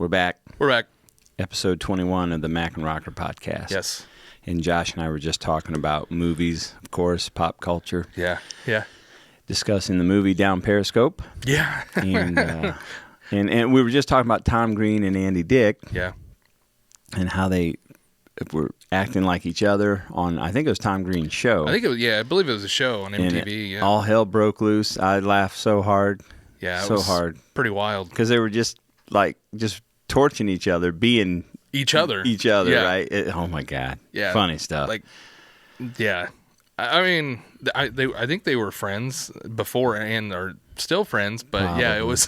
We're back. We're back. Episode 21 of the Mack and Rocker podcast. Yes. And Josh and I were just talking about movies, of course, pop culture. Yeah. Discussing the movie Down Periscope. Yeah. and we were just talking about Tom Green and Andy Dick. Yeah. And how they were acting like each other on, I think it was Tom Green's show. I believe it was a show on MTV. All hell broke loose. I laughed so hard. Yeah. So hard. Pretty wild. Because they were just torching each other, being each other, yeah. Right? Oh my God. Yeah. Funny stuff. Yeah. I mean, I think they were friends before and are still friends, but Probably. Yeah, it was.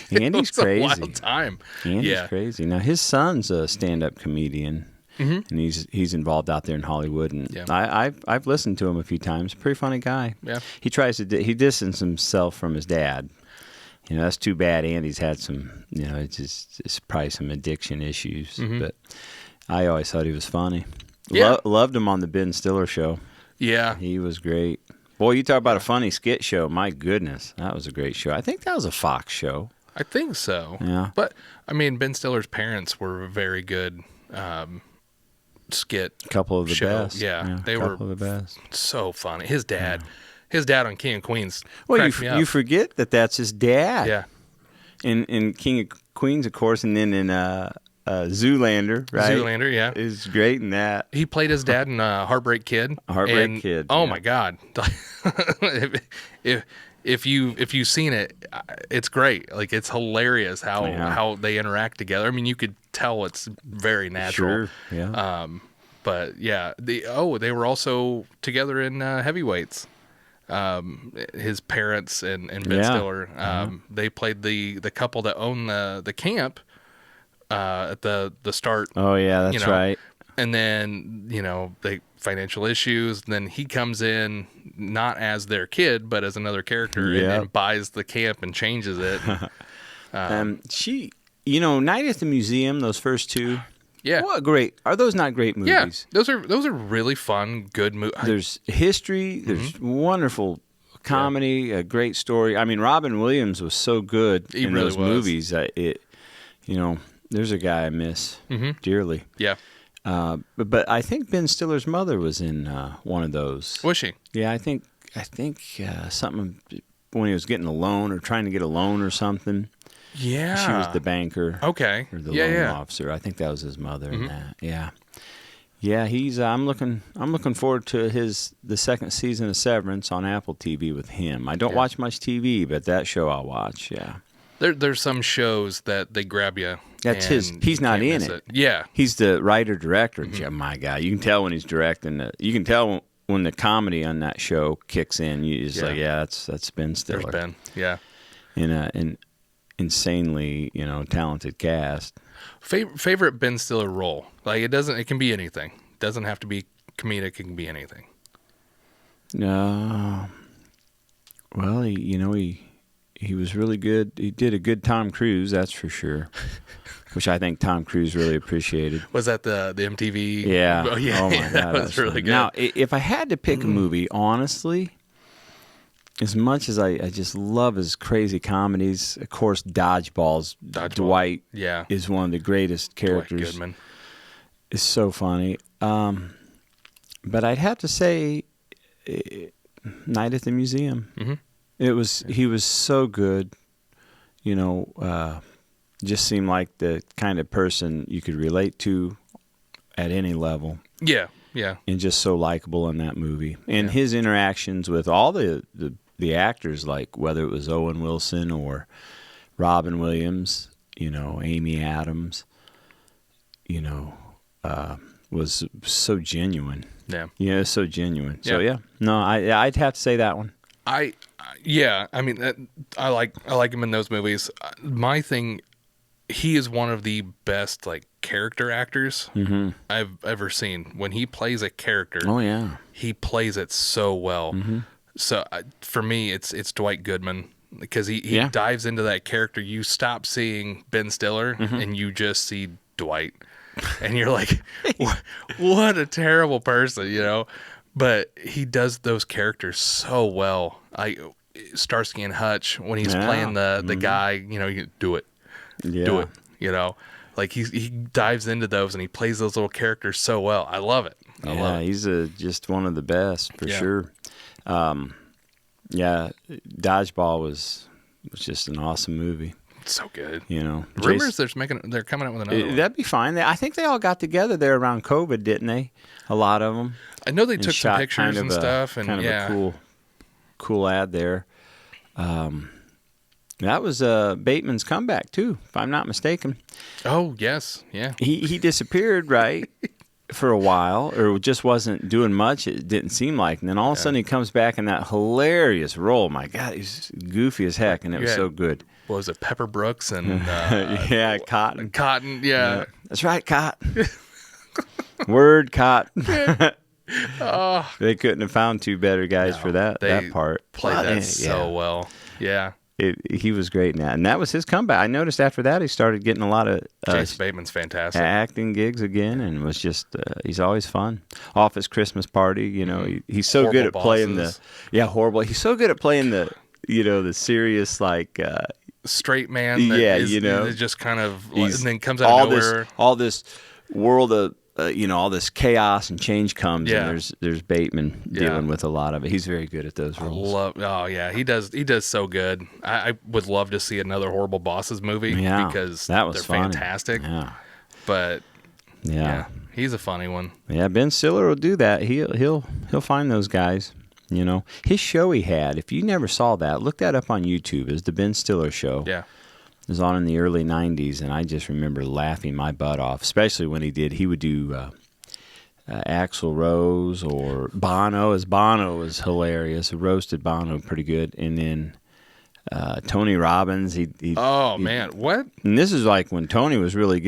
Andy's crazy. A wild time. Andy's crazy. Now his son's a stand-up comedian, and he's involved out there in Hollywood. And I've listened to him a few times. Pretty funny guy. Yeah. He he distanced himself from his dad. That's too bad. Andy's had some, it's probably some addiction issues. But I always thought he was funny. Yeah. Loved him on the Ben Stiller show. Yeah. He was great. Boy, you talk about a funny skit show. My goodness, that was a great show. I think that was a Fox show. I think so. Yeah. But, I mean, Ben Stiller's parents were very good skit Couple of the best. Yeah. They were the best. So funny. His dad on King of Queens Well, me up. you forget that's his dad. Yeah. In King of Queens, of course, and then in Zoolander, right? Zoolander, yeah. Is great in that. He played his dad in Heartbreak Kid. Kid. Oh my God! if you've seen it, it's great. Like, it's hilarious how they interact together. I mean, you could tell it's very natural. Sure. Yeah. But yeah, they were also together in Heavyweights. His parents and Ben Stiller, they played the couple that owned the camp at the start. Oh yeah, that's right. And then they financial issues. And then he comes in not as their kid, but as another character, and buys the camp and changes it. Night at the Museum, those first two. Yeah. What are those not great movies? Yeah, those are really fun, good movies. There's history, there's wonderful comedy, a great story. I mean, Robin Williams was so good in really those movies. There's a guy I miss dearly. Yeah. But I think Ben Stiller's mother was in one of those. Was she? Yeah, I think something when he was getting a loan or trying to get a loan or something. Yeah. She was the banker. Okay. Or the loan officer. I think that was his mother in that. Yeah. Yeah, he's I'm looking forward to the second season of Severance on Apple TV with him. I don't watch much TV, but that show I'll watch. Yeah. There's some shows that they grab you. That's he's not in it. Yeah. He's the writer director. My God, you can tell when he's directing it. You can tell when the comedy on that show kicks in. You just that's Ben Stiller. There's Ben. Yeah. In an insanely, talented cast. Favorite Ben Stiller role? Like, it can be anything. It doesn't have to be comedic. It can be anything. No. Well, he was really good. He did a good Tom Cruise, that's for sure. Which I think Tom Cruise really appreciated. Was that the MTV? Yeah. Oh, yeah. Oh my God, that was really good. Now, if I had to pick a movie, honestly, as much as I just love his crazy comedies, of course, Dodgeball. Dwight is one of the greatest characters. Dwight Goodman. It's so funny. But I'd have to say Night at the Museum. Mm-hmm. He was so good, just seemed like the kind of person you could relate to at any level. Yeah, yeah. And just so likable in that movie. And his interactions with all the actors, like whether it was Owen Wilson or Robin Williams, Amy Adams, was so genuine. Yeah. Yeah, so genuine. So no, I'd have to say that one. I mean, I like him in those movies. My thing, he is one of the best character actors I've ever seen. When he plays a character, he plays it so well. So for me, it's Dwight Goodman, because he dives into that character. You stop seeing Ben Stiller and you just see Dwight, and you're like, what a terrible person, But he does those characters so well. Starsky and Hutch, when he's playing the guy, you do it. Yeah. Do it. You know, like he dives into those and he plays those little characters so well. I love it. I love it. He's just one of the best for sure. Dodgeball was just an awesome movie. So good. You know, rumors they're coming out with another one. That'd be fine. I think they all got together there around COVID, didn't they? A lot of them. I know they took some pictures and stuff, and kind of a cool ad there. That was Bateman's comeback too, if I'm not mistaken. Oh yes, yeah. He disappeared, right? For a while, or just wasn't doing much. It didn't seem like, and then all of a sudden he comes back in that hilarious role. My God, he's goofy as heck, and it was so good. What was it, Pepper Brooks and Cotton? Cotton, yeah. That's right, Cotton. Word, Cotton. They couldn't have found two better guys for that part. Played that so well. Yeah. He was great in that, and that was his comeback. I noticed after that he started getting a lot of Jason Bateman's fantastic acting gigs again, and was just he's always fun. Office Christmas Party, you know, he's so Horrible good at playing Bosses. horrible. He's so good at playing the the serious straight man. That just kind of and then comes out of nowhere. All this world of all this chaos and change comes, and there's Bateman dealing with a lot of it. He's very good at those roles. He does so good. I would love to see another Horrible Bosses movie because that was they're fantastic. Yeah. But he's a funny one. Yeah, Ben Stiller will do that. He'll find those guys. You know, his show he had. If you never saw that, look that up on YouTube. It's the Ben Stiller Show. Yeah. It was on in the early 90s, and I just remember laughing my butt off, especially when he would do Axl Rose or Bono, as Bono was hilarious. Roasted Bono pretty good. And then Tony Robbins. Man, what? And this is like when Tony was really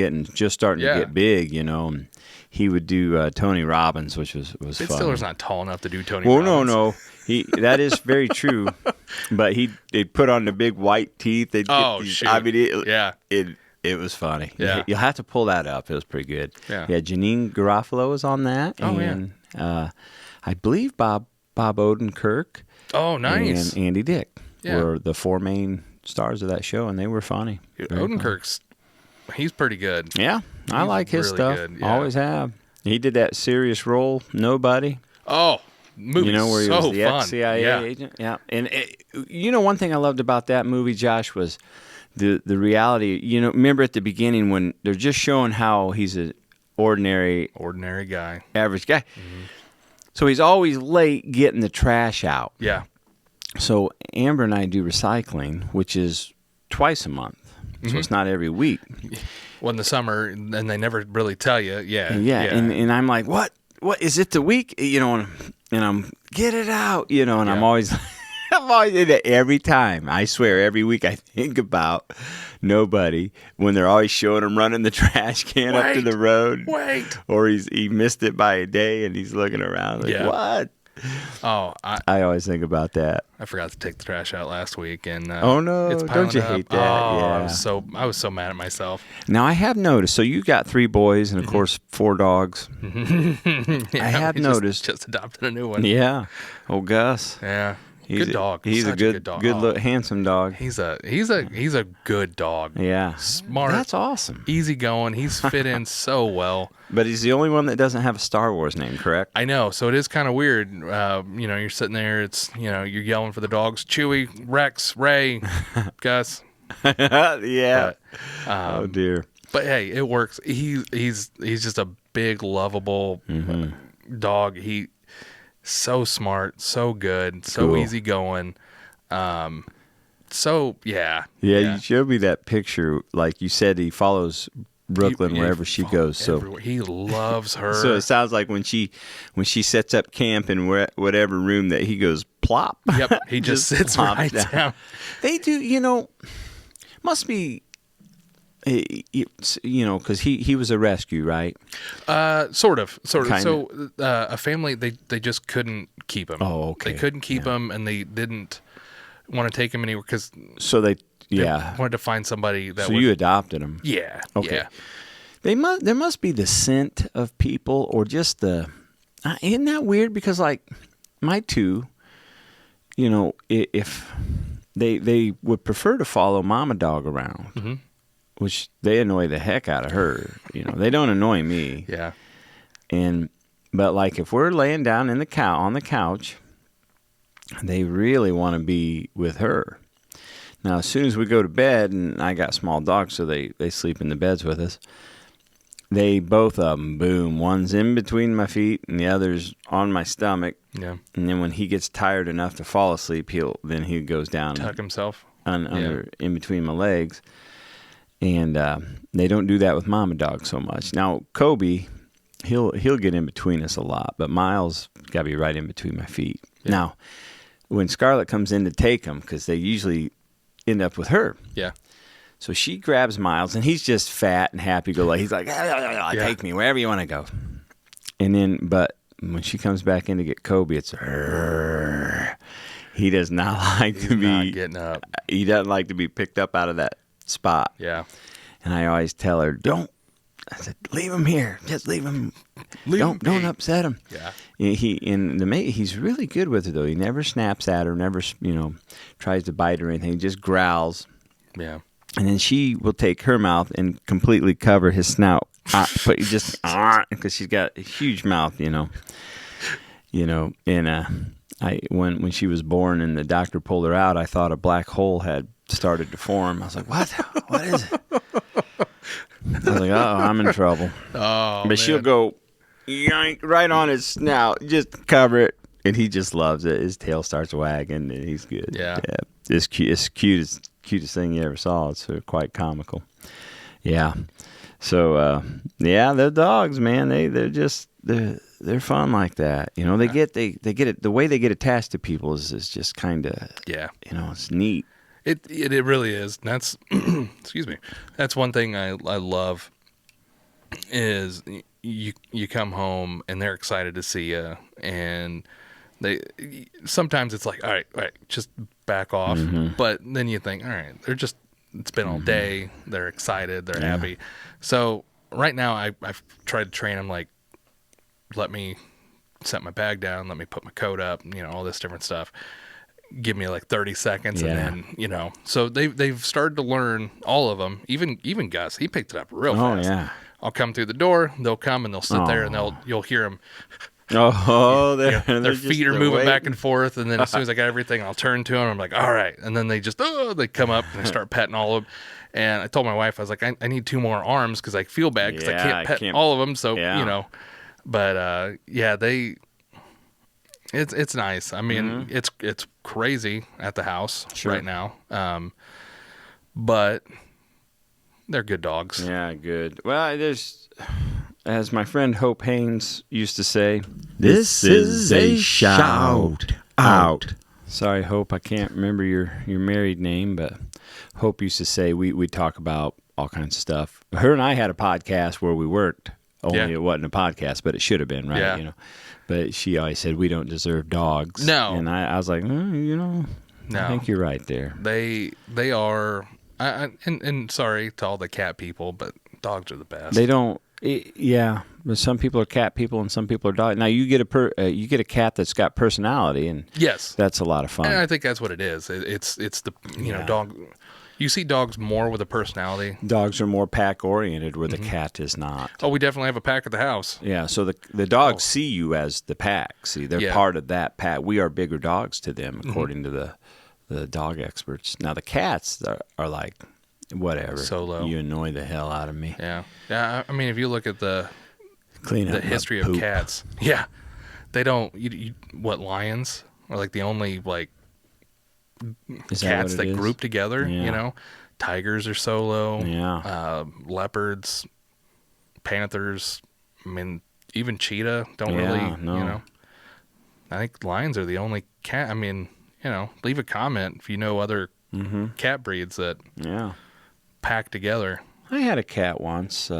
starting to get big, and he would do Tony Robbins, which was fun. Ben Stiller's not tall enough to do Tony Robbins. Well, no. That is very true. But they'd put on the big white teeth. Shoot. I mean, it was funny. Yeah. You'll have to pull that up. It was pretty good. Yeah. Janine Garofalo was on that. Oh, and, I believe Bob Odenkirk. Oh, nice. And Andy Dick were the four main stars of that show, and they were funny. He's pretty good. Yeah, I like his really stuff. good, yeah. Always have. He did that serious role, Nobody. Oh, movie where he so was the fun. ex-CIA agent. Yeah, and one thing I loved about that movie, Josh, was the reality. Remember at the beginning when they're just showing how he's an ordinary guy, average guy. Mm-hmm. So he's always late getting the trash out. Yeah. So Amber and I do recycling, which is twice a month. So it's not every week. Well, in the summer, and they never really tell you. Yeah. And I'm like, what is it the week? And I'm get it out. And I'm always in it every time. I swear, every week I think about Nobody when they're always showing him running the trash can up to the road. Or he missed it by a day and he's looking around like, what? Oh, I always think about that. I forgot to take the trash out last week, and oh no, it's don't you hate that? Oh, I was so mad at myself. Now I have noticed. So you got 3 boys and of course 4 dogs. I have noticed. Just adopted a new one. Yeah, old Gus. Yeah. Good dog. He's a good dog. Handsome dog. He's a good dog. Yeah. Smart. That's awesome. Easygoing. He's fit in so well. But he's the only one that doesn't have a Star Wars name, correct? I know. So it is kind of weird. You're sitting there. It's you're yelling for the dogs. Chewie, Rex, Ray, Gus. Yeah. But, oh dear. But hey, it works. He's just a big, lovable dog. So smart, so good, so easygoing. So yeah. You showed me that picture. Like you said, he follows Brooklyn wherever she goes. So everywhere. He loves her. So it sounds like when she sets up camp in whatever room that he goes plop. Yep, he just sits right down. They do. Must be. Because he was a rescue, right? Sort of. Kinda. So a family, they just couldn't keep him. Oh, okay. They couldn't keep him, and they didn't want to take him anywhere because they wanted to find somebody that. So you adopted him? Yeah. Okay. Yeah. There must be the scent of people, or just the. Isn't that weird? Because like my 2, if they would prefer to follow Mama Dog around. Mm-hmm. which they annoy the heck out of her. They don't annoy me. Yeah. But like if we're laying down on the couch, they really want to be with her. Now, as soon as we go to bed, and I got small dogs, so they sleep in the beds with us, they both of them, boom, one's in between my feet and the other's on my stomach. Yeah. And then when he gets tired enough to fall asleep, he goes down. Tuck himself. Under in between my legs. And they don't do that with mama dog so much. Now, Kobe, he'll get in between us a lot, but Miles got to be right in between my feet. Yeah. Now, when Scarlett comes in to take him, because they usually end up with her. Yeah. So she grabs Miles, and he's just fat and happy-go-lucky. He's like, take me wherever you want to go. And then, but when she comes back in to get Kobe, it's her. He does not like to be not getting up. He doesn't like to be picked up out of that spot. Yeah. And I always tell her, don't. I said, leave him here. Just leave him. Don't upset him. Yeah. He's really good with her though. He never snaps at her, never tries to bite her or anything. He just growls. Yeah. And then she will take her mouth and completely cover his snout. But just because she's got a huge mouth, And when she was born and the doctor pulled her out, I thought a black hole had started to form. I was like, what? What is it? I was like, I'm in trouble. Oh, but she'll go yoink right on his snout, just cover it, and he just loves it. His tail starts wagging, and he's good. Yeah. It's cutest thing you ever saw. It's quite comical. Yeah. So they're dogs, man. They're fun like that. They get it. The way they get attached to people is just kind of it's neat. It really is. And that's excuse me. That's one thing I love is you come home and they're excited to see you, and sometimes it's like all right, just back off. Mm-hmm. But then you think, all right, it's been all day. They're excited. They're happy. So right now I've tried to train them like, let me set my bag down, let me put my coat up, all this different stuff. Give me like 30 seconds and then, so they've started to learn, all of them, even Gus, he picked it up real fast. Yeah. I'll come through the door, they'll come and they'll sit there and you'll hear them. Their feet are moving back and forth, and then as soon as I got everything, I'll turn to them. I'm like, all right, and then they come up and they start petting all of them. And I told my wife, I was like, I need 2 more arms because I feel bad because I can't pet all of them. So but it's nice. I mean, it's crazy at the house right now, but they're good dogs. Yeah, good. Well, as my friend Hope Haynes used to say, this is a shout out. Sorry, Hope, I can't remember your married name, but Hope used to say we talk about all kinds of stuff. Her and I had a podcast where we worked. Only it wasn't a podcast, but it should have been, right? Yeah. But she always said we don't deserve dogs. No. And I was like, No. I think you're right there. They are. And sorry to all the cat people, but dogs are the best. They don't. But some people are cat people and some people are dog. Now you get a cat that's got personality, and yes, that's a lot of fun. And I think that's what it is. It's the dog. You see dogs more with a personality. Dogs are more pack oriented, where the cat is not. Oh, we definitely have a pack at the house. Yeah, so the dogs see you as the pack. See, they're part of that pack. We are bigger dogs to them, according to the dog experts. Now the cats are like, whatever. Solo. You annoy the hell out of me. Yeah. Yeah. I mean, if you look at the history of poop. cats, they don't. Lions are like the only cats that group together. Yeah. Tigers are solo. Yeah. Leopards, panthers. I mean, even cheetah don't No. I think lions are the only cat. I mean, leave a comment if you know other cat breeds that pack together. I had a cat once.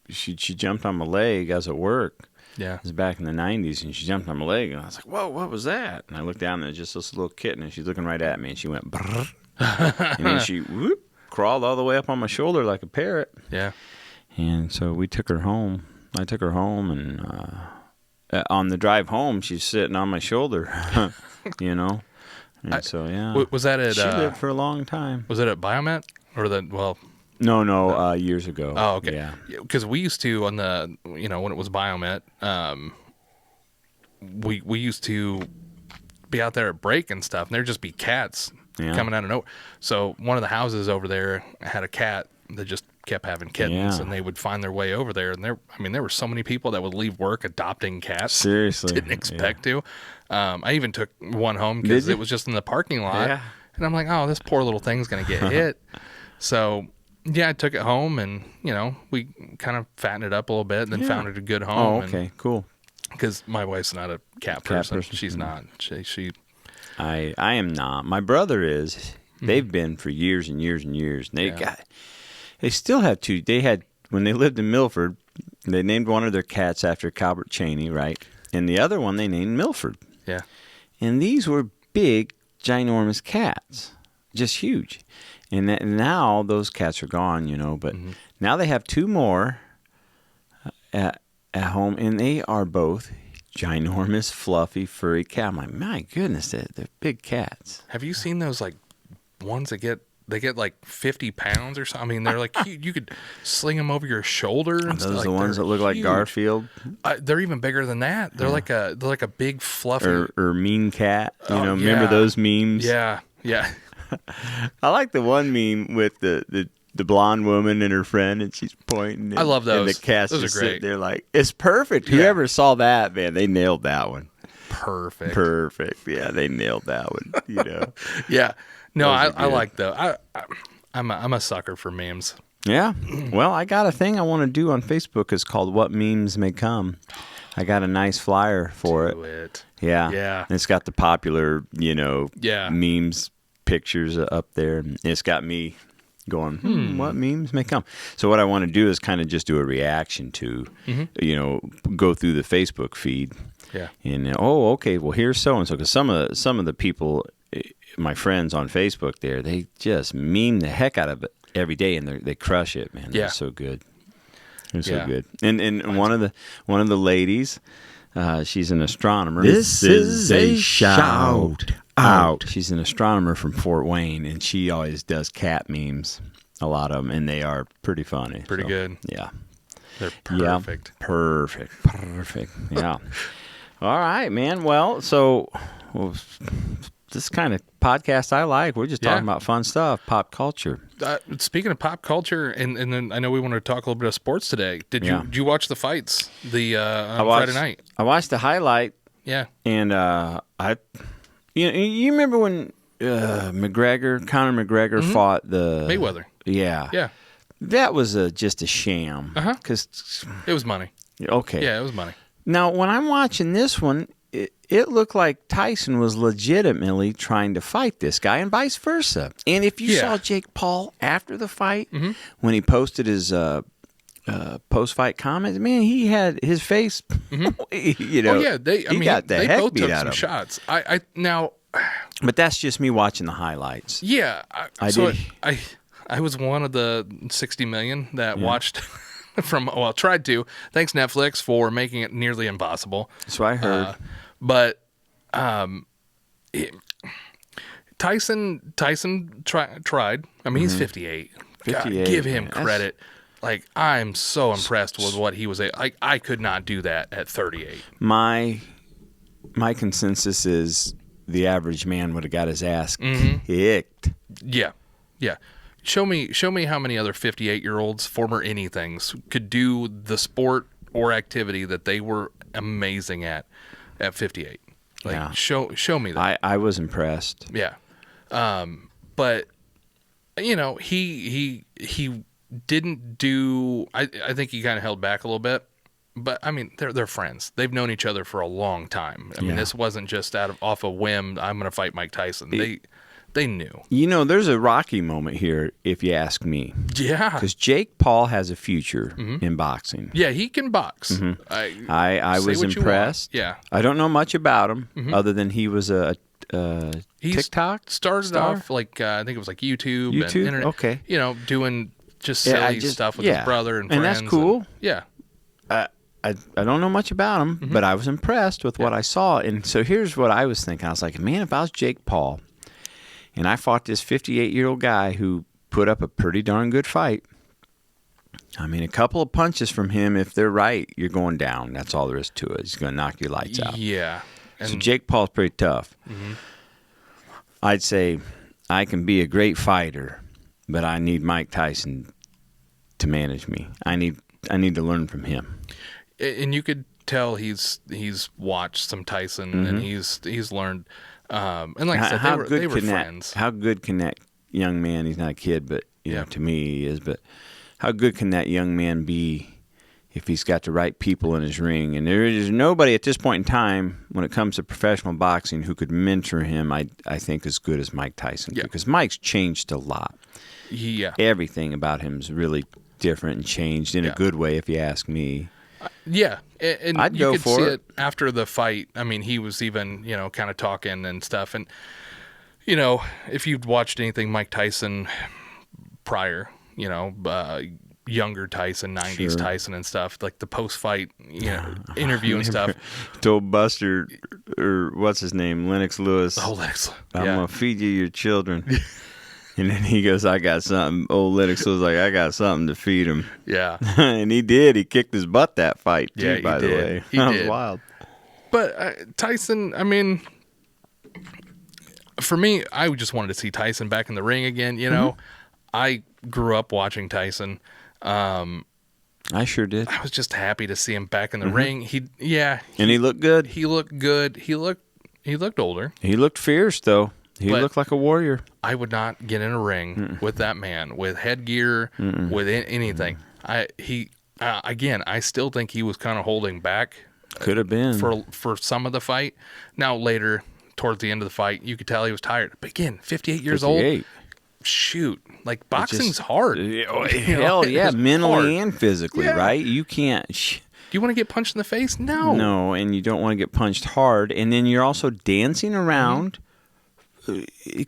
She jumped on my leg. I was at work. Yeah. It was back in the 90s, and she jumped on my leg, and I was like, whoa, what was that? And I looked down, and there's just this little kitten, and she's looking right at me, and she went, brrr. And then she crawled all the way up on my shoulder like a parrot. Yeah. And so we took her home. I took her home, and on the drive home, she's sitting on my shoulder, And so, yeah. Was that at... She lived for a long time. Was it at Biomet? Or No, years ago. Oh, okay. Yeah. Because we used to, on the, when it was Biomet, we used to be out there at break and stuff, and there'd just be cats coming out of nowhere. So one of the houses over there had a cat that just kept having kittens, and they would find their way over there. And there were so many people that would leave work adopting cats. Seriously. Didn't expect to. I even took one home because it was just in the parking lot. Yeah. And I'm like, oh, this poor little thing's going to get hit. So, yeah, I took it home, and, we kind of fattened it up a little bit and then found it a good home. Oh, okay, cool. Because my wife's not a cat person. She's not. She. I am not. My brother is. They've been for years and years and years. And they still have two. They had, when they lived in Milford, they named one of their cats after Calvert Cheney, right? And the other one they named Milford. Yeah. And these were big, ginormous cats. Just huge. And now those cats are gone, but now they have two more at home, and they are both ginormous, fluffy, furry cat. I'm like, my goodness, they're big cats. Have you seen those ones that get like 50 pounds or something? I mean, they're like you could sling them over your shoulder. And those stuff. the ones that look like Garfield? They're even bigger than that. They're like a big fluffy or mean cat. Remember those memes? Yeah. I like the one meme with the blonde woman and her friend, and she's pointing. I love those. And the cat's those just are great. sitting there like, it's perfect. Whoever saw that, man, they nailed that one. Perfect. Yeah, they nailed that one. Yeah. No, I like those. I'm a sucker for memes. Yeah. Well, I got a thing I want to do on Facebook. It's called What Memes May Come. I got a nice flyer for it. Yeah. Yeah. And it's got the popular, memes pictures up there. And it's got me going, what memes may come? So what I want to do is kind of just do a reaction to, go through the Facebook feed. Yeah. And, okay, well, here's so-and-so. Because some of the people, my friends on Facebook there, they just meme the heck out of it every day, and they crush it, man. They're so good. They're so good. And one of the ladies, she's an astronomer. This is a shout out. She's an astronomer from Fort Wayne, and she always does cat memes, a lot of them, and they are pretty funny. Pretty good. Yeah. They're perfect. Yeah, perfect. Yeah. All right, man. Well, this kind of podcast I like. We're just talking about fun stuff, pop culture. Speaking of pop culture, and then I know we want to talk a little bit of sports today. Did you watch the fights on Friday night? I watched the highlight. Yeah. And you remember when Conor McGregor fought the Mayweather? Yeah. Yeah. That was just a sham. Because it was money. Okay. Yeah, it was money. Now, when I'm watching this one, it looked like Tyson was legitimately trying to fight this guy and vice versa. And if you saw Jake Paul after the fight, when he posted his post-fight comments, man, he had his face, They both beat took out some of him. shots. But that's just me watching the highlights. Yeah. I was one of the 60 million that watched tried to. Thanks, Netflix, for making it nearly impossible. That's what I heard. But Tyson tried. I mean, he's 58. 58. God, give him credit. Like, I'm so impressed with what he was. I could not do that at 38. My consensus is the average man would have got his ass kicked. Yeah. Show me how many other 58-year-olds, former anythings, could do the sport or activity that they were amazing at 58. Show me that. I was impressed. Yeah. But he didn't do. I think he kind of held back a little bit. But I mean, they're friends. They've known each other for a long time. I mean, this wasn't just off a whim. I'm going to fight Mike Tyson. They knew. There's a Rocky moment here, if you ask me. Yeah. Because Jake Paul has a future in boxing. Yeah, he can box. I was impressed. Yeah. I don't know much about him other than he was a TikTok started star? off I think it was like YouTube and YouTube? internet. Okay. Doing just silly stuff with his brother and friends. And that's cool. Yeah. I don't know much about him, but I was impressed with what I saw. And so here's what I was thinking. I was like, man, if I was Jake Paul, And I fought this 58-year-old guy who put up a pretty darn good fight. I mean, a couple of punches from him, if they're right, you're going down. That's all there is to it. He's going to knock your lights out. Yeah. So Jake Paul's pretty tough. Mm-hmm. I'd say I can be a great fighter, but I need Mike Tyson to manage me. I need to learn from him. And you could tell he's watched some Tyson and he's learned. And like I said, they were friends. How good can that young man? He's not a kid, but you know, to me he is. But how good can that young man be if he's got the right people in his ring? And there is nobody at this point in time, when it comes to professional boxing, who could mentor him, I think, as good as Mike Tyson. Yeah. Because Mike's changed a lot. Yeah. Everything about him is really different and changed in a good way, if you ask me. Yeah. And I'd you go could for see it. it after the fight. I mean, he was even, kind of talking and stuff. And, if you've watched anything Mike Tyson prior, younger Tyson, 90s Tyson and stuff, like the post-fight, interview and stuff. Told Buster, or what's his name, Lennox Lewis, Oh, Lennox. I'm going to feed you your children. And then he goes, I got something. Old Lennox was like, I got something to feed him. Yeah. And he did. He kicked his butt that fight, too, Yeah, by the way. He That did. was wild. But Tyson, I mean, for me, I just wanted to see Tyson back in the ring again. I grew up watching Tyson. I sure did. I was just happy to see him back in the ring. And he looked good. He looked good. He looked older. He looked fierce, though. He looked like a warrior. I would not get in a ring with that man, with headgear, with anything. Again, I still think he was kind of holding back. Could have been. For some of the fight. Now, later, towards the end of the fight, you could tell he was tired. But again, 58 years old. Shoot. Like, boxing's hard. Hell yeah, mentally and physically, right? You can't... Do you want to get punched in the face? No. No, and you don't want to get punched hard. And then you're also dancing around,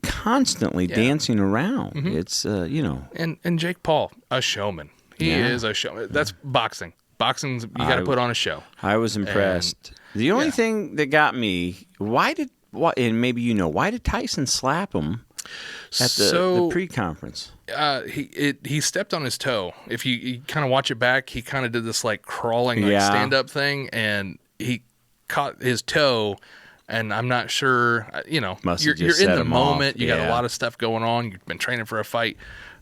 constantly dancing around. It's, And Jake Paul, a showman. He is a showman. That's boxing. Boxing's, you got to put on a show. I was impressed. The only thing that got me, why did Tyson slap him at the pre-conference? He stepped on his toe. If you kind of watch it back, he kind of did this like crawling stand-up thing, and he caught his toe. And I'm not sure, you're in the moment. You got a lot of stuff going on. You've been training for a fight,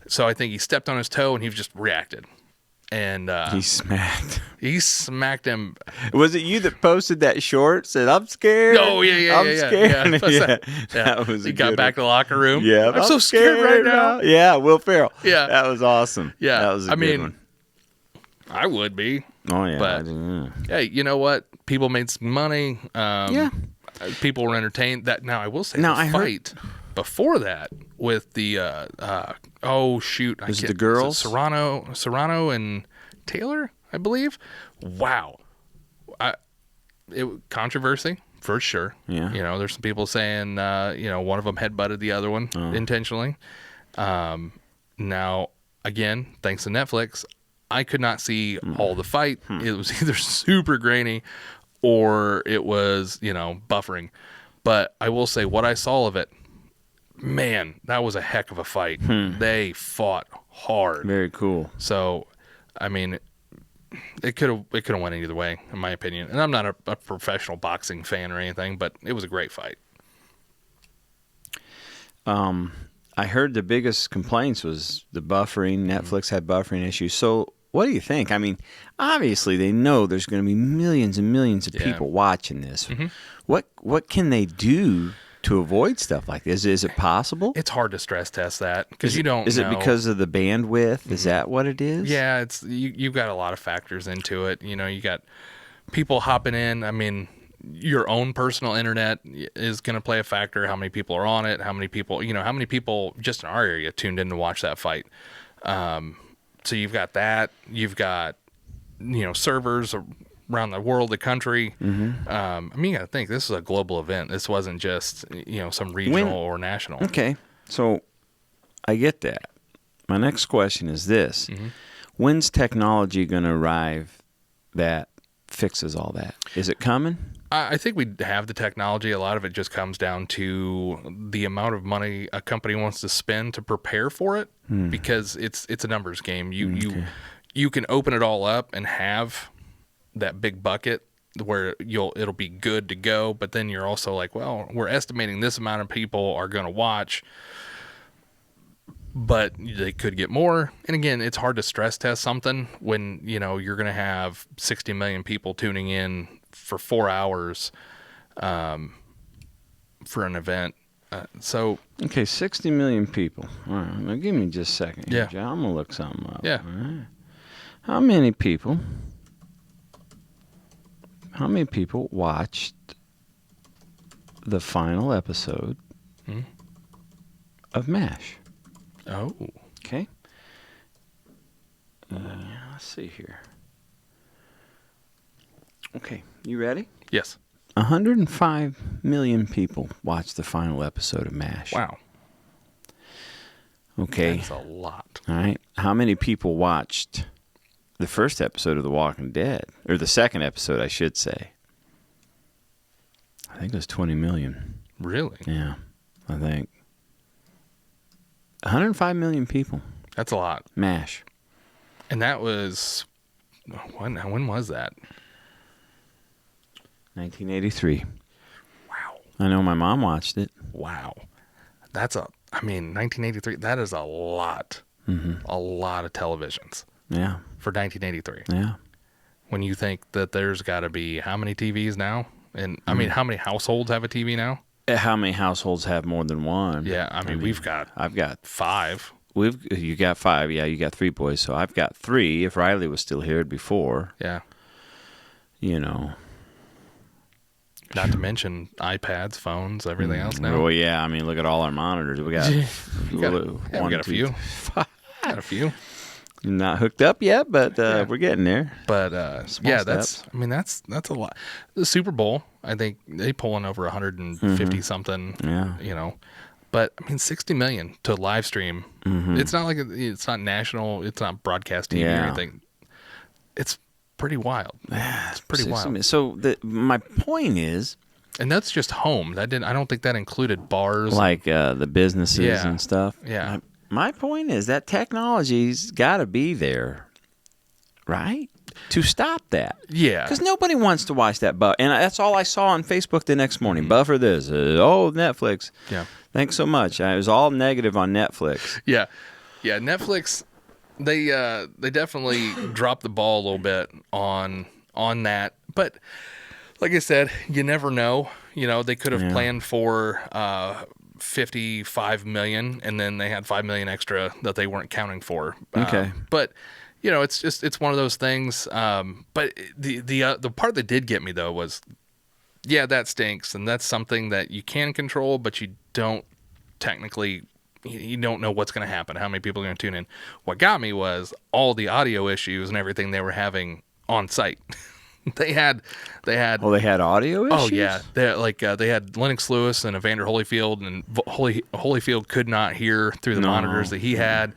so I think he stepped on his toe and he just reacted. And he smacked. He smacked him. Was it you that posted that short? Said, "I'm scared." Oh yeah, I'm scared. Yeah. That was. He got back to the locker room. Yeah, I'm so scared right now. Yeah, Will Ferrell. Yeah, that was awesome. Yeah, that was a good one. I would be. Oh yeah, but hey, you know what? People made some money. People were entertained. That now I will say the fight before that with the was it the girls? Serrano and Taylor, I believe. Wow, controversy for sure. Yeah, there's some people saying one of them headbutted the other one intentionally. Now again, thanks to Netflix, I could not see all the fight. It was either super grainy or it was, buffering. But I will say what I saw of it, man, that was a heck of a fight. They fought hard. Very cool. So, I mean, it could have went either way, in my opinion. And I'm not a professional boxing fan or anything, but it was a great fight. I heard the biggest complaints was the buffering. Netflix had buffering issues. So what do you think? I mean, obviously they know there's going to be millions and millions of people watching this. What can they do to avoid stuff like this? Is it possible? It's hard to stress test that because you don't know. Is it because of the bandwidth? Is that what it is? Yeah, it's you've got a lot of factors into it. You got people hopping in. I mean, your own personal internet is going to play a factor. How many people are on it? How many people just in our area tuned in to watch that fight? So you've got that. You've got, servers around the world, the country. I mean, you got to think this is a global event. This wasn't just, some regional or national. Okay. So I get that. My next question is this. When's technology going to arrive that fixes all that? Is it coming? I think we have the technology. A lot of it just comes down to the amount of money a company wants to spend to prepare for it, because it's a numbers game. You can open it all up and have that big bucket where it'll be good to go, but then you're also like, well, we're estimating this amount of people are going to watch, but they could get more. And again, it's hard to stress test something when, you're going to have 60 million people tuning in for 4 hours for an event. Okay, 60 million people. All right, now give me just a second here, Yeah. John. I'm going to look something up. Yeah. All right. How many people watched the final episode of MASH? Oh. Okay. Let's see here. Okay, you ready? Yes. 105 million people watched the final episode of MASH. Wow. Okay. That's a lot. All right. How many people watched the first episode of The Walking Dead? Or the second episode, I should say. I think it was 20 million. Really? Yeah, I think. 105 million people. That's a lot. MASH. And that was, when was that? 1983. Wow. I know my mom watched it. Wow. 1983, that is a lot. Mm-hmm. A lot of televisions Yeah. for 1983. Yeah. When you think that there's got to be how many TVs now? And how many households have a TV now? How many households have more than one? Yeah, I've got 5. You got 5. Yeah, you got 3 boys, so I've got 3. If Riley was still here, it'd be 4. Yeah. Not to mention iPads, phones, everything else now. Oh yeah, look at all our monitors. We got we got a few. Got a few. Not hooked up yet, but we're getting there. But Small that's steps. that's a lot. The Super Bowl, I think they pulling over 150 something. Yeah. But 60 million to live stream. It's not like it's not national. It's not broadcast TV or anything. It's pretty wild. It's pretty wild. So my point is, and that's just home. I don't think that included bars, like the businesses and stuff. Yeah. My point is that technology's got to be there, right, to stop that. Yeah. Because nobody wants to watch that. And that's all I saw on Facebook the next morning. Buffer this. Netflix. Yeah. Thanks so much. It was all negative on Netflix. Yeah. Yeah. Netflix, they definitely dropped the ball a little bit on that. But like I said, you never know. They could have planned for 55 million, and then they had 5 million extra that they weren't counting for. Okay. But it's one of those things. But the part that did get me though was, that stinks, and that's something that you can control, but you don't technically. You don't know what's going to happen, how many people are going to tune in. What got me was all the audio issues and everything they were having on site. They had. Well, they had audio issues? Oh yeah, they had Lennox Lewis and Evander Holyfield, and Holyfield could not hear through the monitors that he had.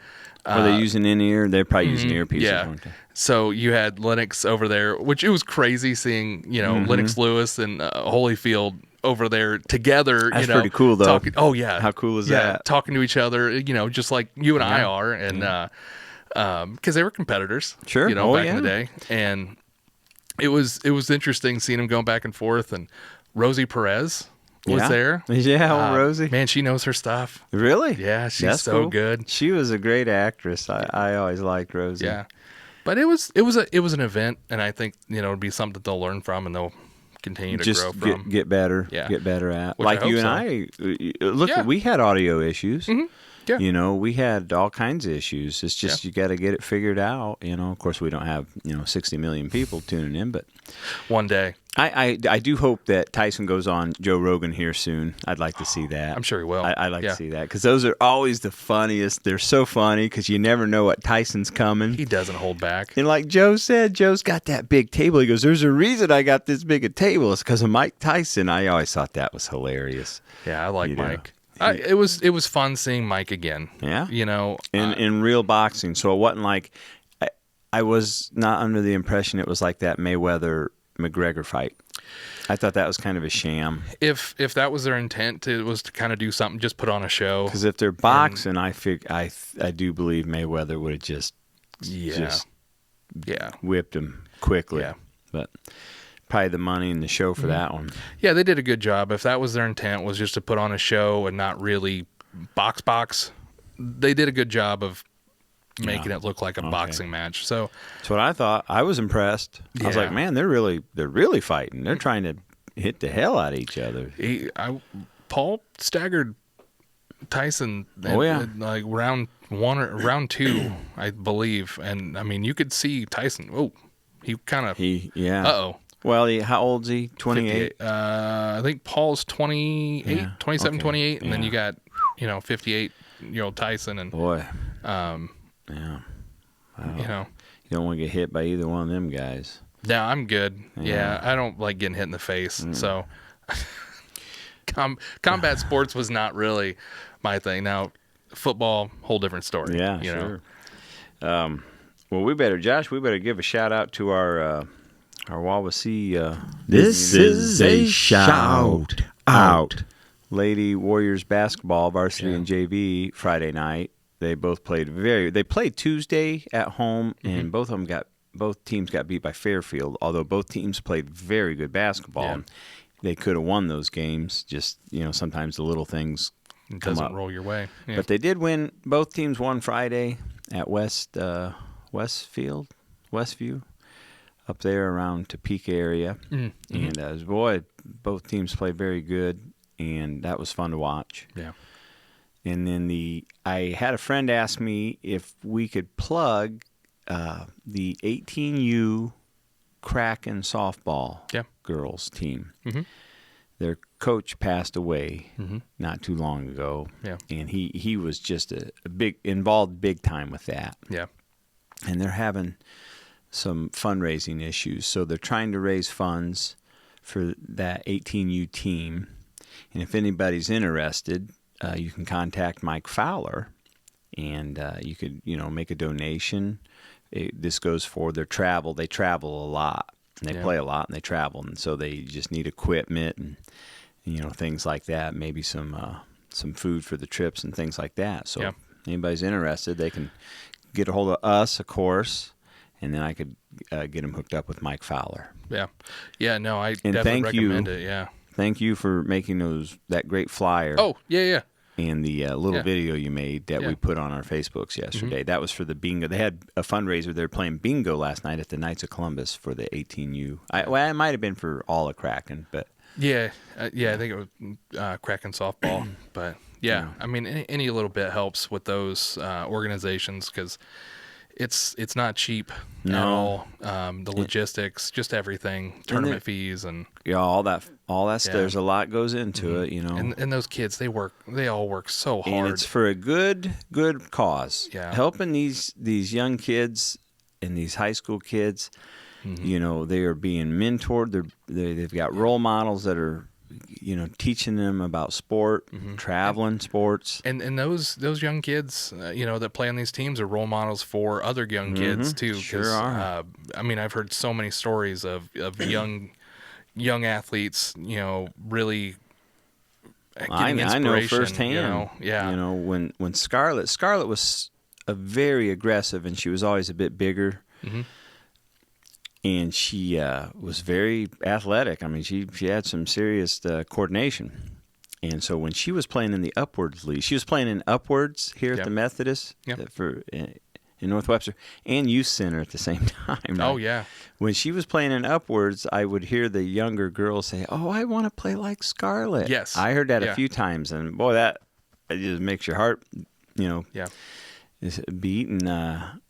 Were they using in-ear? They're probably using earpieces. Yeah. So you had Lennox over there, which it was crazy seeing Lennox Lewis and Holyfield over there together. That's pretty cool, though. Oh yeah, how cool is that? Talking to each other, just like you and I are, and because they were competitors, sure, back in the day, and it was interesting seeing them going back and forth. And Rosie Perez was there. Yeah, Rosie. Man, she knows her stuff. Really? Yeah, she's That's so cool. good. She was a great actress. I always liked Rosie. Yeah, but it was an event, and I think it'd be something that they'll learn from, and they'll continue to grow from. Get better. Yeah. Get better at. Which like I you hope and I. Look, we had audio issues. Mm-hmm. Yeah. We had all kinds of issues. It's just you got to get it figured out. Of course, we don't have 60 million people tuning in, but one day. I do hope that Tyson goes on Joe Rogan here soon. I'd like to see that. I'm sure he will. I'd like to see that because those are always the funniest. They're so funny because you never know what Tyson's coming. He doesn't hold back. And like Joe said, Joe's got that big table. He goes, "There's a reason I got this big a table. It's because of Mike Tyson." I always thought that was hilarious. Yeah, I like Mike. It was fun seeing Mike again. Yeah. In real boxing. So it wasn't like I was not under the impression it was like that Mayweather McGregor fight. I thought that was kind of a sham. If that was their intent, it was to kind of do something, just put on a show. Because if they're boxing, I do believe Mayweather would have just whipped him quickly. Yeah. But probably the money and the show for that one. Yeah, they did a good job. If that was their intent, was just to put on a show and not really box, they did a good job of making it look like a boxing match. So that's what I thought. I was impressed. I was like, man, they're really fighting. They're trying to hit the hell out of each other. Paul staggered Tyson. Like round 1 or round 2, I believe. And I mean, you could see Tyson. Oh, he kind of. Uh-oh. Well, how old is he? 28? I think Paul's 28, 27, 28. And then you got, 58-year-old Tyson. And boy. Wow. You don't want to get hit by either one of them guys. No, I'm good. Yeah, I don't like getting hit in the face. So combat sports was not really my thing. Now, football, whole different story. Yeah, sure. Well, we better give a shout out to our Wawasee. This is a shout out. Lady Warriors basketball, varsity and JV, Friday night. They both played They played Tuesday at home, and both teams got beat by Fairfield. Although both teams played very good basketball, they could have won those games. Just sometimes the little things doesn't roll your way. Yeah. But they did win. Both teams won Friday at Westview, up there around Topeka area. And both teams played very good, and that was fun to watch. Yeah. And then I had a friend ask me if we could plug the 18U Kraken softball girls team. Their coach passed away not too long ago, and he was just involved big time with that. Yeah, and they're having some fundraising issues, so they're trying to raise funds for that 18U team. And if anybody's interested, you can contact Mike Fowler, and you could, make a donation. This goes for their travel. They travel a lot, and they play a lot, and they travel, and so they just need equipment and things like that. Maybe some food for the trips and things like that. So if anybody's interested, they can get a hold of us, of course, and then I could get them hooked up with Mike Fowler. Yeah. No, I definitely recommend it. Yeah. Thank you for making that great flyer. Oh, yeah. And the little video you made that we put on our Facebooks yesterday. That was for the bingo. They had a fundraiser. They were playing bingo last night at the Knights of Columbus for the 18U. It might have been for all of Kraken, but I think it was Kraken softball. But I mean, any little bit helps with those organizations, because it's not cheap at all. The logistics, just everything, tournament fees, and all that stuff. There's a lot goes into it, And those kids, they all work so hard, and it's for a good cause. Yeah, helping these young kids and these high school kids. They are being mentored. They've got role models that are teaching them about sport, traveling sports. And those young kids, that play on these teams are role models for other young kids too. Sure are. I mean, I've heard so many stories of young athletes, really getting inspiration. I know firsthand. When Scarlett was a very aggressive, and she was always a bit bigger. And she was very athletic. I mean, she had some serious coordination. And so when she was playing in the Upwards League, she was playing in Upwards here at the Methodist in North Webster, and Youth Center at the same time. Right? Oh, yeah. When she was playing in Upwards, I would hear the younger girls say, "Oh, I want to play like Scarlett." Yes. I heard that a few times, and boy, that it just makes your heart, beat. And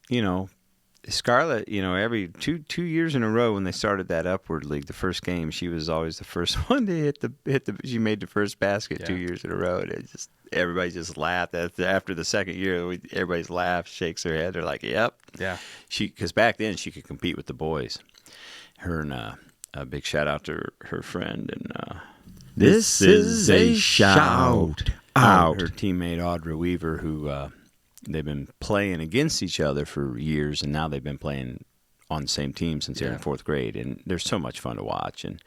Scarlett, every two years in a row when they started that Upward League, the first game, she was always the first one to hit the. She made the first basket 2 years in a row, and everybody just laughed. After the second year, everybody's laughed, shakes their head. They're like, "Yep." Yeah. Because back then she could compete with the boys. Her and a big shout out to her friend and. This is a shout out. Her teammate Audra Weaver, who. They've been playing against each other for years, and now they've been playing on the same team since they're Yeah. in 4th grade, and they're so much fun to watch. And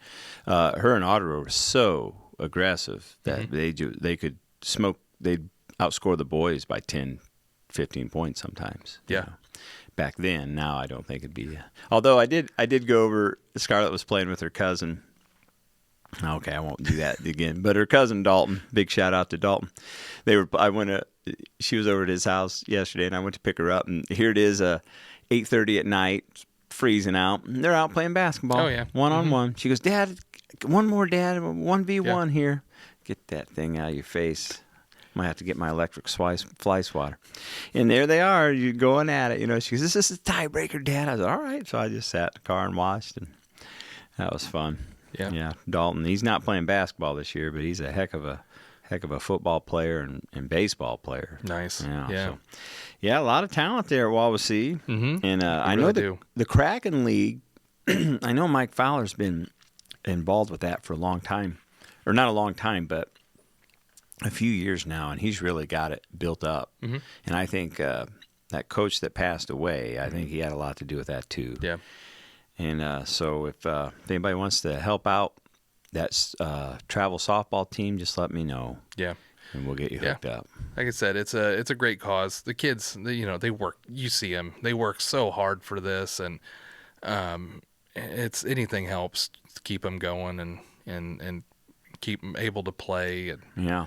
her and Ottawa were so aggressive that they could smoke. They'd outscore the boys by 10, 15 points sometimes. Yeah. Back then. Now I don't think it'd be. Although I did go over. Scarlett was playing with her cousin. Okay, I won't do that again. But her cousin Dalton, big shout out to Dalton. She was over at his house yesterday, and I went to pick her up, and here it is, 8:30 at night, freezing out. And they're out playing basketball. Oh, yeah. 1-on-1. She goes, Dad, one more, Dad, 1v1 here. Get that thing out of your face. Might have to get my electric fly swatter. And there they are, you going at it. She goes, this is a tiebreaker, Dad. I was all right. So I just sat in the car and watched, and that was fun. Yeah, Dalton. He's not playing basketball this year, but he's a heck of a football player and baseball player. Nice. Yeah. A lot of talent there at Wawasee. Mm-hmm. And I know the Kraken League. I know Mike Fowler's been involved with that for a long time, or not a long time, but a few years now, and he's really got it built up. Mm-hmm. And I think that coach that passed away, I think he had a lot to do with that too. Yeah. And so if anybody wants to help out that travel softball team, just let me know. Yeah. And we'll get you hooked up. Like I said, it's a great cause. The kids, they work. You see them; they work so hard for this, and it's anything helps to keep them going and keep them able to play. And, Yeah.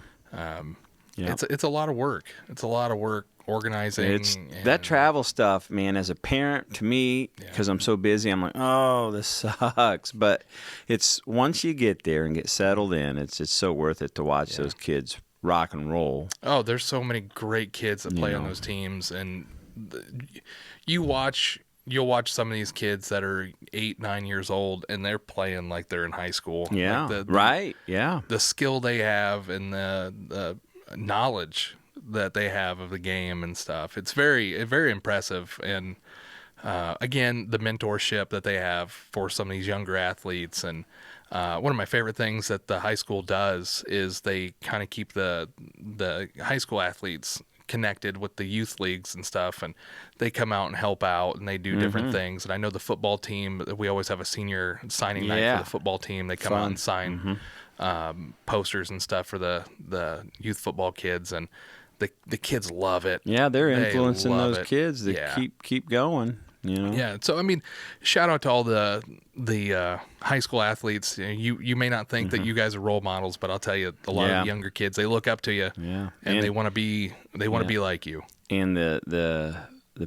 It's a lot of work. It's a lot of work organizing. That travel stuff, man. As a parent, to me, because I'm so busy, I'm like, oh, this sucks. But it's once you get there and get settled in, it's so worth it to watch those kids rock and roll. Oh, there's so many great kids that play on those teams, and you'll watch some of these kids that are 8, 9 years old, and they're playing like they're in high school. Yeah, like right. Yeah, the skill they have and the knowledge that they have of the game and stuff. It's very impressive. And again, the mentorship that they have for some of these younger athletes. And one of my favorite things that the high school does is they kind of keep the high school athletes connected with the youth leagues and stuff, and they come out and help out, and they do different things. And I know the football team, we always have a senior signing night for the football team. They come out and sign posters and stuff for the youth football kids, and the kids love it. Yeah, they're influencing those kids to Yeah. keep going. Yeah. So I mean, shout out to all the high school athletes. You may not think that you guys are role models, but I'll tell you, a lot of younger kids, they look up to you. Yeah. And they want to be be like you. And the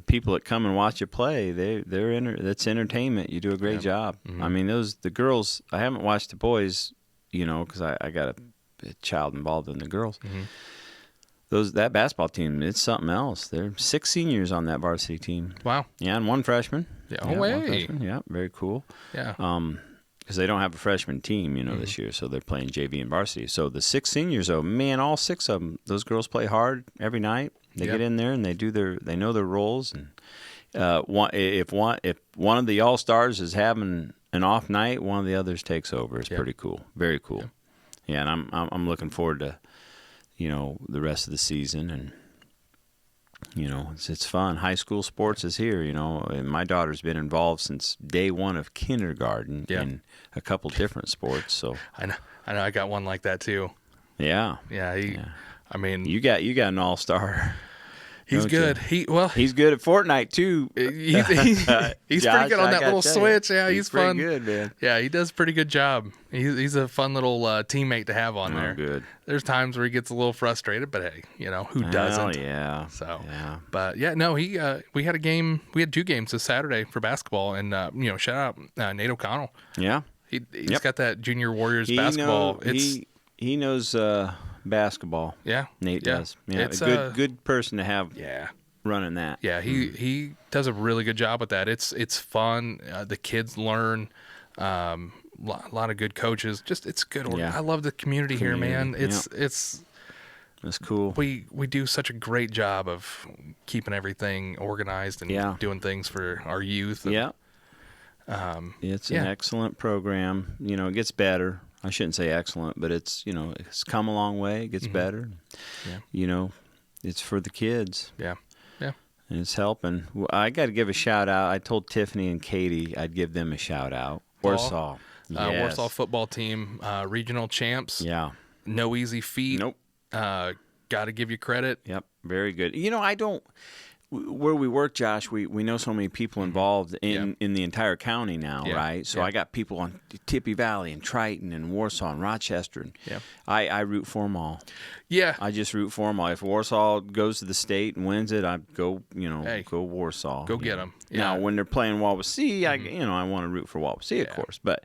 people that come and watch you play, that's entertainment. You do a great job. Mm-hmm. I mean, the girls. I haven't watched the boys, because I got a child involved in the girls. Mm-hmm. That basketball team, it's something else. There are 6 seniors on that varsity team. Wow. Yeah, and 1 freshman. Yeah. One Way. freshman. Yeah, very cool. Yeah. Because they don't have a freshman team, this year, so they're playing JV and varsity. So the 6 seniors, man, all 6 of them, those girls play hard every night. They get in there and they know their roles. And if one of the all stars is having an off night, one of the others takes over. It's pretty cool, very cool. Yeah, and I'm looking forward to the rest of the season, and it's fun. High school sports is here, and my daughter's been involved since day one of kindergarten in a couple different sports. So I know I got one like that too. Yeah. I mean, you got an all-star. He's good. He's good at Fortnite too. He's Josh, pretty good on that little switch. Yeah, he's fun. Pretty good, man. Yeah, he does a pretty good job. He's a fun little teammate to have on there. Good. There's times where he gets a little frustrated, but hey, who doesn't? Oh yeah. So, yeah. But yeah, no, we had a game. We had 2 games this Saturday for basketball, and shout out Nate O'Connell. Yeah. He's got that Junior Warriors basketball. He knows basketball. Yeah, Nate does. Yeah, it's a good person to have. Yeah. Running that. Yeah, he does a really good job with that. It's fun. The kids learn. A lot of good coaches. Just it's good. Yeah. I love the community here, man. It's that's cool. We do such a great job of keeping everything organized and doing things for our youth. And, it's an excellent program. It gets better. I shouldn't say excellent, but it's come a long way. It gets better. Yeah. It's for the kids. Yeah. It's helping. I got to give a shout out. I told Tiffany and Katie I'd give them a shout out. Warsaw. Yes. Warsaw football team, regional champs. Yeah. No easy feat. Nope. Got to give you credit. Yep. Very good. I don't. Where we work, Josh, we know so many people involved in the entire county now, right? So I got people on Tippy Valley and Triton and Warsaw and Rochester. And I root for them all. Yeah. I just root for them all. If Warsaw goes to the state and wins it, I go, go Warsaw. Go get them. Yeah. Now, when they're playing Wawasee, I want to root for Wawasee, of course. But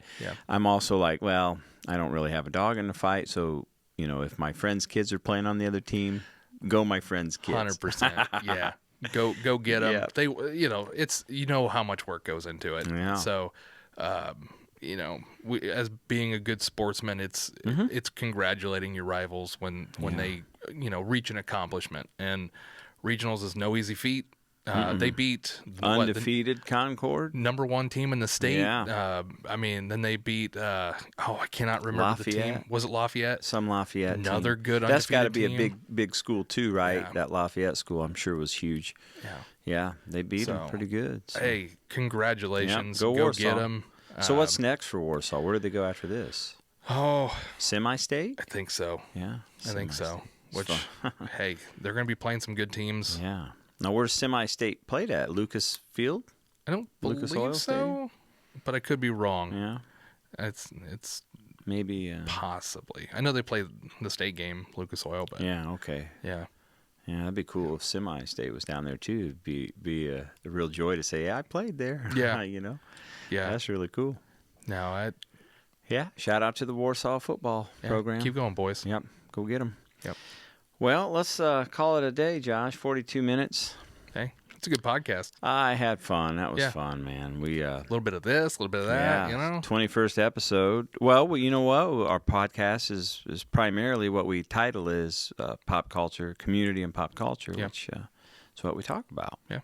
I'm also like, well, I don't really have a dog in the fight. So, if my friends' kids are playing on the other team, go my friends' kids. 100%. Yeah. Go get them. Yeah. They, it's how much work goes into it. Yeah. So, as being a good sportsman, it's congratulating your rivals when they reach an accomplishment. And regionals is no easy feat. They beat undefeated Concord, number 1 team in the state. Yeah. Then they beat. I cannot remember Lafayette. the team. Was it Lafayette? Some Lafayette. Another team. good. That's got to undefeated be team. a big school too, right? Yeah. That Lafayette school, I'm sure, was huge. Yeah. Yeah, they beat them pretty good. So. Hey, congratulations! Go Warsaw. Get them. So what's next for Warsaw? Where do they go after this? Oh, Semi-state? I think so. Yeah, I think so. Which, hey, they're going to be playing some good teams. Yeah. Now, where's semi-state played at? Lucas Field? I don't Lucas believe Oil so, Stadium? but I could be wrong. Yeah. It's maybe possibly. I know they play the state game, Lucas Oil, but yeah. Okay. yeah. Yeah, that'd be cool if semi-state was down there too. It'd be a real joy to say, I played there. Yeah. Yeah. That's really cool. No, Yeah. Shout out to the Warsaw football program. Keep going, boys. Yep. Go get them. Yep. Well, let's call it a day, Josh. 42 minutes. Hey, it's a good podcast. I had fun. That was fun, man. We a little bit of this, a little bit of that. 21st episode. Well, you know what? Our podcast is primarily what we title is pop culture, community, and pop culture, which is what we talk about. Yeah.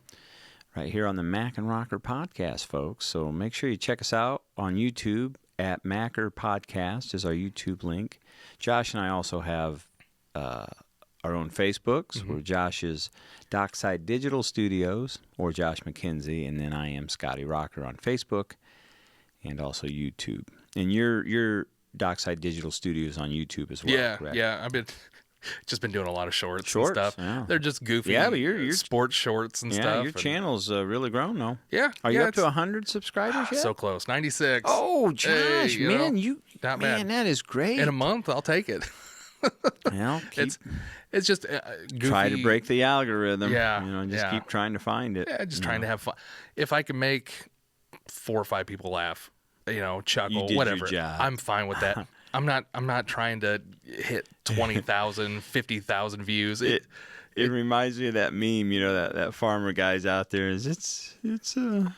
Right here on the Mac and Rocker podcast, folks. So make sure you check us out on YouTube at Macker Podcast is our YouTube link. Josh and I also have our own Facebooks, where Josh is Dockside Digital Studios or Josh McKenzie, and then I am Scotty Rocker on Facebook and also YouTube. And you're Dockside Digital Studios on YouTube as well, correct? Yeah. I've been doing a lot of shorts and Shorts, stuff. yeah. They're just goofy. Yeah, but you're sports shorts and stuff. Yeah, your and, channel's really grown, though. Yeah. Are you up to 100 subscribers yet? So close. 96. Oh, Josh, Hey, not bad. that is great. In a month, I'll take it. Well, It's just goofy. try to break the algorithm. Yeah, just keep trying to find it. Yeah, just trying to have fun. If I can make 4 or 5 people laugh, chuckle, You did whatever, your job. I'm fine with that. I'm not trying to hit 20,000, 50,000 views. It reminds me of that meme, that farmer guy's out there. It's an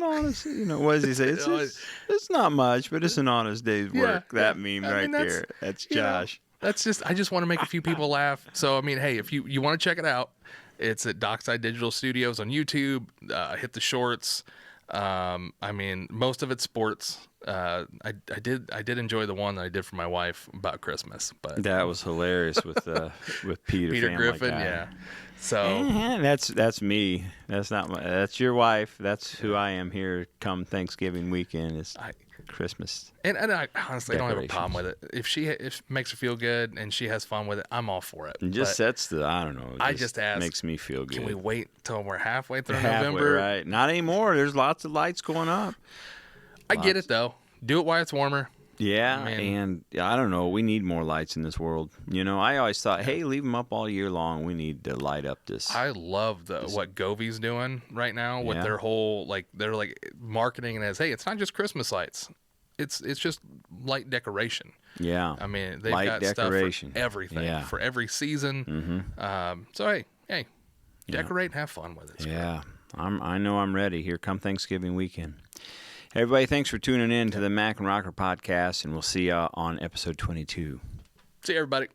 honest, what does he say? It's not much, but it's an honest day's work. That meme there. That's Josh. That's just, I just want to make a few people laugh. So, hey, if you want to check it out, it's at Dockside Digital Studios on YouTube. Hit the shorts. Most of it's sports. I did enjoy the one that I did for my wife about Christmas, but that was hilarious with Peter Family Griffin, Guy. yeah. So that's me. That's your wife. That's who I am here. Come Thanksgiving weekend is Christmas. And I honestly don't have a problem with it. If it makes her feel good and she has fun with it, I'm all for it. It just sets the I don't know. I just asked, makes me feel good. Can we wait till we're halfway through November? Right? Not anymore. There's lots of lights going up. I get it though. Do it while it's warmer. Yeah, and I don't know. We need more lights in this world. I always thought, hey, leave them up all year long. We need to light up this. I love what Govi's doing right now with their whole they're marketing it as, hey, it's not just Christmas lights. It's just light decoration. Yeah. They've light got decoration. Stuff for everything, for every season. So hey, decorate and have fun with it. Yeah. I know I'm ready. Here come Thanksgiving weekend. Everybody, thanks for tuning in to the Mac and Rocker podcast, and we'll see you on episode 22. See you, everybody.